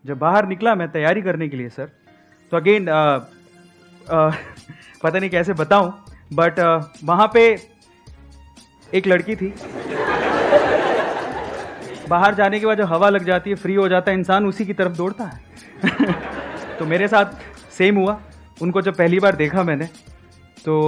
जब बाहर निकला मैं तैयारी करने के लिए सर, तो अगेन पता नहीं कैसे बताऊं, बट वहां पे एक लड़की थी। बाहर जाने के बाद जब हवा लग जाती है, फ्री हो जाता है इंसान, उसी की तरफ दौड़ता है। तो मेरे साथ सेम हुआ। उनको जब पहली बार देखा मैंने तो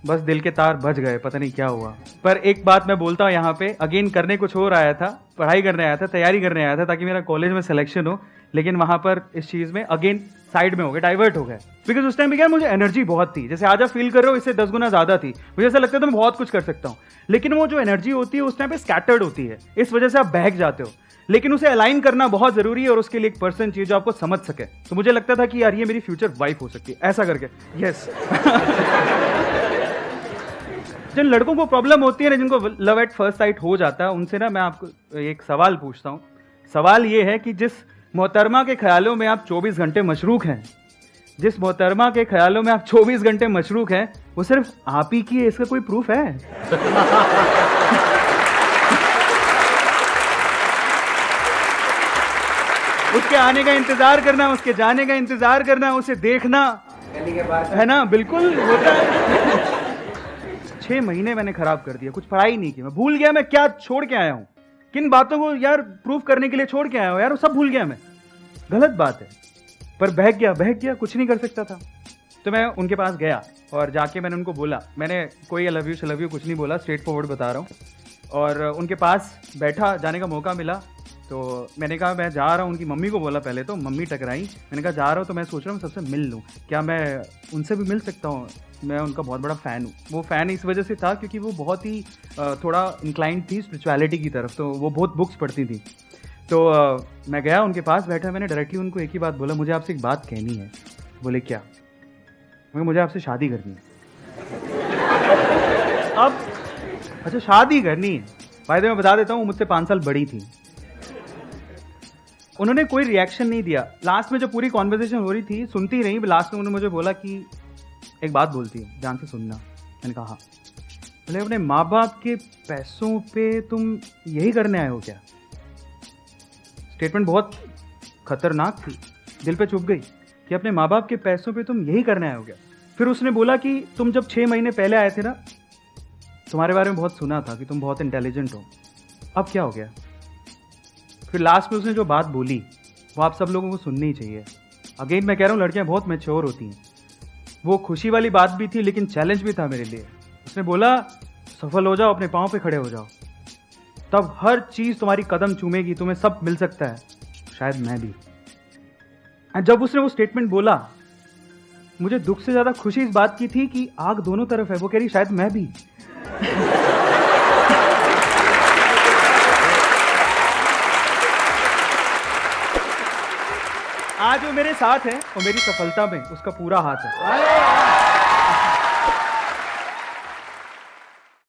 बस दिल के तार बज गए, पता नहीं क्या हुआ। पर एक बात मैं बोलता हूँ यहाँ पे, अगेन करने कुछ और आया था, पढ़ाई करने आया था, तैयारी करने आया था ताकि मेरा कॉलेज में सिलेक्शन हो, लेकिन वहाँ पर इस चीज़ में अगेन साइड में हो गए, डाइवर्ट हो गए। बिकॉज उस टाइम पे क्या मुझे एनर्जी बहुत थी, जैसे आज आप फील कर रहे हो इससे 10 गुना ज़्यादा थी। मुझे ऐसा लगता था मैं बहुत कुछ कर सकता हूँ, लेकिन वो जो एनर्जी होती है उस टाइम पे स्कैटर्ड होती है, इस वजह से आप बहक जाते हो। लेकिन उसे अलाइन करना बहुत जरूरी है और उसके लिए एक पर्सन चाहिए जो आपको समझ सके। तो मुझे लगता था कि यार ये मेरी फ्यूचर वाइफ हो सकती है, ऐसा करके। यस। जिन लड़कों को प्रॉब्लम होती है ना, जिनको लव एट फर्स्ट साइट हो जाता है, उनसे ना मैं आपको एक सवाल पूछता हूँ। सवाल ये है कि जिस मोहतरमा के ख्यालों में आप 24 घंटे मशरूक हैं, जिस मोहतरमा के ख्यालों में आप 24 घंटे मशरूक हैं, वो सिर्फ आप ही की है, इसका कोई प्रूफ है? उसके आने का इंतजार करना, उसके जाने का इंतजार करना, उसे देखना, है ना? बिल्कुल होता है। 6 महीने मैंने खराब कर दिया, कुछ पढ़ाई नहीं की, मैं भूल गया मैं क्या छोड़ के आया हूं, किन बातों को यार प्रूफ करने के लिए छोड़ के आया हूं यार, वो सब भूल गया मैं। गलत बात है, पर बहक गया, कुछ नहीं कर सकता था। तो मैं उनके पास गया और जाके मैंने उनको बोला, मैंने कोई आई लव यू कुछ नहीं बोला, स्ट्रेट फॉरवर्ड बता रहा हूँ। और उनके पास बैठा, जाने का मौका मिला तो मैंने कहा मैं जा रहा हूँ। उनकी मम्मी को बोला पहले, तो मम्मी टकराई। मैंने कहा जा रहा हूँ तो मैं सोच रहा हूँ सबसे मिल लूँ, क्या मैं उनसे भी मिल सकता हूँ? मैं उनका बहुत बड़ा फ़ैन हूँ। वो फ़ैन इस वजह से था क्योंकि वो बहुत ही थोड़ा इंक्लाइंड थी स्पिरिचुअलिटी की तरफ, तो वो बहुत बुक्स पढ़ती थी। तो मैं गया उनके पास बैठा, मैंने डायरेक्टली उनको एक ही बात बोला, मुझे आपसे एक बात कहनी है। बोले क्या? मुझे आपसे शादी करनी है। अब अच्छा शादी करनी है, फायदे मैं बता देता हूँ, मुझसे 5 साल बड़ी थी। उन्होंने कोई रिएक्शन नहीं दिया। लास्ट में जब पूरी कॉन्वर्सेशन हो रही थी, सुनती रही, लास्ट में उन्होंने मुझे बोला कि एक बात बोलती है, ध्यान से सुनना। मैंने कहा हाँ। बोले अपने माँ बाप के पैसों पे तुम यही करने आए हो क्या? स्टेटमेंट बहुत खतरनाक थी, दिल पे चुभ गई कि अपने माँ बाप के पैसों पे तुम यही करने आए हो क्या? फिर उसने बोला कि तुम जब 6 महीने पहले आए थे ना, तुम्हारे बारे में बहुत सुना था कि तुम बहुत इंटेलिजेंट हो, अब क्या हो गया? फिर लास्ट में उसने जो बात बोली वो आप सब लोगों को सुननी ही चाहिए। अगेन मैं कह रहा हूँ, लड़कियां बहुत मैच्योर होती हैं। वो खुशी वाली बात भी थी लेकिन चैलेंज भी था मेरे लिए। उसने बोला सफल हो जाओ, अपने पाँव पे खड़े हो जाओ, तब हर चीज़ तुम्हारी कदम चूमेगी, तुम्हें सब मिल सकता है, शायद मैं भी। जब उसने वो स्टेटमेंट बोला, मुझे दुख से ज़्यादा खुशी इस बात की थी कि आग दोनों तरफ है। वो कह रही शायद मैं भी। आज वो मेरे साथ है और मेरी सफलता में उसका पूरा हाथ है।